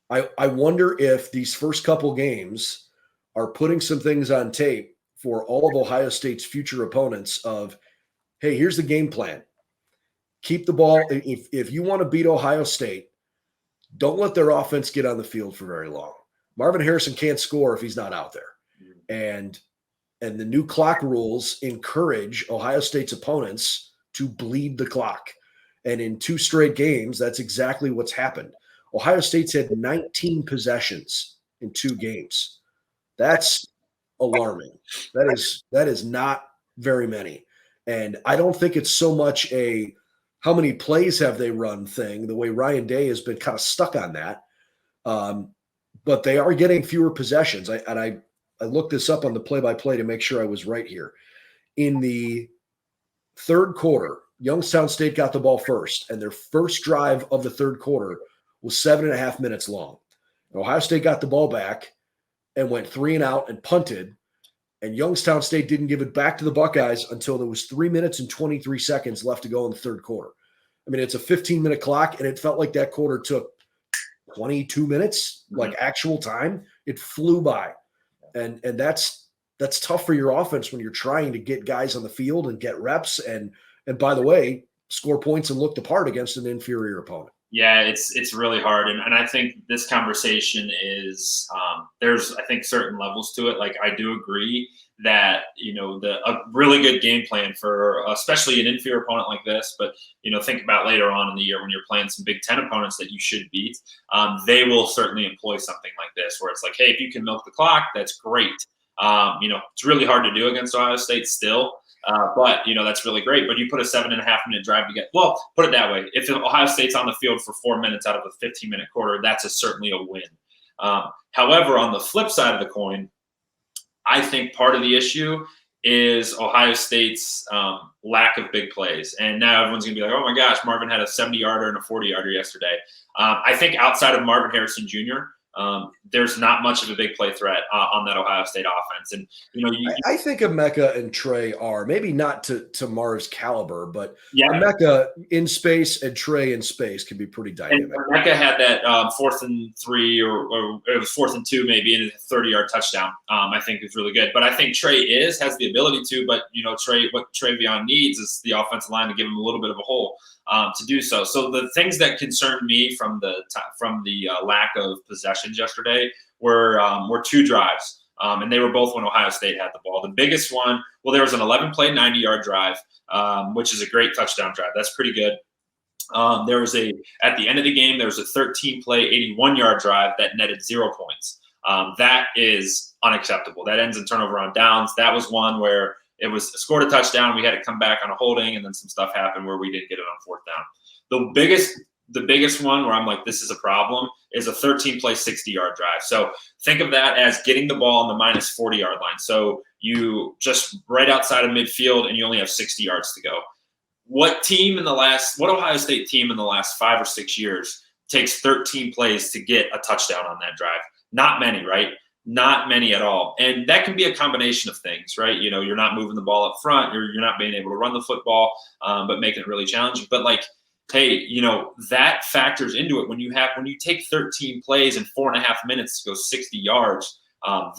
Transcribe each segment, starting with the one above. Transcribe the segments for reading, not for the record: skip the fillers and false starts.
I wonder if these first couple games are putting some things on tape for all of Ohio State's future opponents of, hey, here's the game plan. Keep the ball. If you want to beat Ohio State, don't let their offense get on the field for very long. Marvin Harrison can't score if he's not out there. And the new clock rules encourage Ohio State's opponents to bleed the clock. And in 2 straight games, that's exactly what's happened. Ohio State's had 19 possessions in 2 games. That's alarming. That is not very many. And I don't think it's so much a how many plays have they run thing, the way Ryan Day has been kind of stuck on that. But they are getting fewer possessions. I looked this up on the play-by-play to make sure I was right here. In the third quarter, Youngstown State got the ball first, and their first drive of the third quarter was 7.5 minutes long. Ohio State got the ball back and went 3 and out and punted, and Youngstown State didn't give it back to the Buckeyes until there was 3 minutes and 23 seconds left to go in the third quarter. I mean, it's a 15-minute clock, and it felt like that quarter took 22 minutes, like actual time. It flew by. And that's tough for your offense when you're trying to get guys on the field and get reps and by the way, score points and look the part against an inferior opponent. Yeah, it's really hard. And I think this conversation is there's, I think, certain levels to it. Like, I do agree that, a really good game plan for especially an inferior opponent like this, but, think about later on in the year when you're playing some Big Ten opponents that you should beat. They will certainly employ something like this where it's like, hey, if you can milk the clock, that's great. It's really hard to do against Ohio State still. But that's really great. But you put a 7.5-minute drive to get, well, put it that way. If Ohio State's on the field for 4 minutes out of a 15-minute quarter, that's certainly a win. However, on the flip side of the coin, I think part of the issue is Ohio State's lack of big plays. And now everyone's going to be like, oh my gosh, Marvin had a 70-yarder and a 40-yarder yesterday. I think outside of Marvin Harrison Jr., there's not much of a big play threat on that Ohio State offense. And, I think Emeka and Trey are maybe not to Marv's caliber, but yeah, Emeka in space and Trey in space can be pretty dynamic. Emeka had that 4th and 3 or it was 4th and 2 maybe in a 30-yard touchdown. I think is really good. But I think Trey has the ability to, but, what Travion needs is the offensive line to give him a little bit of a hole to do so. So the things that concerned me from the lack of possessions yesterday were 2 drives, and they were both when Ohio State had the ball. The biggest one, well, there was an 11-play, 90-yard drive, which is a great touchdown drive. That's pretty good. There was at the end of the game, there was a 13-play, 81-yard drive that netted 0 points. That is unacceptable. That ends in turnover on downs. That was one where it was scored a touchdown. We had to come back on a holding, and then some stuff happened where we didn't get it on 4th down. The biggest one where I'm like, this is a problem, is a 13-play, 60-yard drive. So think of that as getting the ball on the minus 40-yard line. So you just right outside of midfield, and you only have 60 yards to go. What Ohio State team in the last 5 or 6 years takes 13 plays to get a touchdown on that drive? Not many, right? Not many at all. And that can be a combination of things, right? You're not moving the ball up front. You're not being able to run the football, but making it really challenging. But hey, that factors into it. When you take 13 plays in 4.5 minutes to go 60 yards,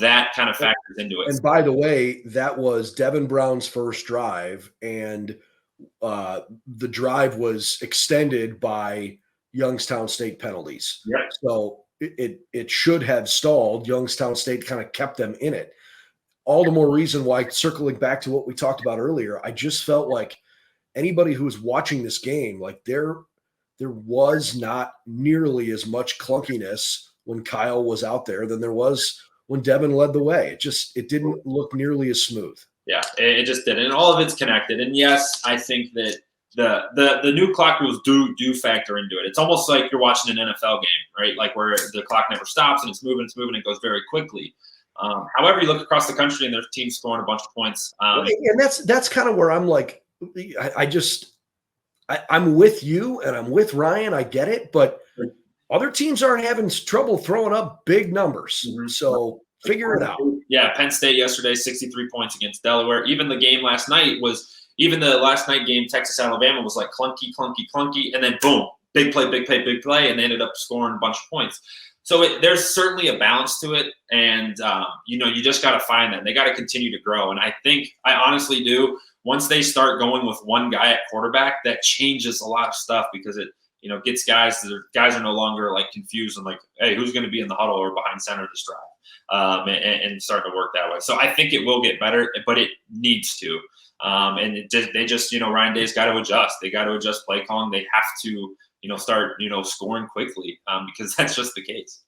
that kind of factors into it. And by the way, that was Devin Brown's first drive, and the drive was extended by Youngstown State penalties. Yep. So it should have stalled. Youngstown State kind of kept them in it. All the more reason why, circling back to what we talked about earlier, I just felt like anybody who was watching this game, like there was not nearly as much clunkiness when Kyle was out there than there was when Devin led the way. It didn't look nearly as smooth. Yeah, it just didn't. And all of it's connected. And yes, I think that the new clock rules do factor into it. It's almost like you're watching an NFL game, right? Like where the clock never stops and it's moving, it goes very quickly. However, you look across the country and there's teams scoring a bunch of points. And that's kind of where I'm like, I'm with you and I'm with Ryan. I get it, but other teams aren't having trouble throwing up big numbers. Mm-hmm. So figure it out. Yeah, Penn State yesterday, 63 points against Delaware. Even the last night game, Texas-Alabama was like clunky, and then boom, big play, and they ended up scoring a bunch of points. So there's certainly a balance to it, and you just got to find that. They got to continue to grow, and I honestly do. Once they start going with one guy at quarterback, that changes a lot of stuff because it gets guys are no longer like confused and like, hey, who's going to be in the huddle or behind center this drive, and starting to work that way. So I think it will get better, but it needs to. And they just Ryan Day's got to adjust. They got to adjust play calling. They have to start scoring quickly because that's just the case.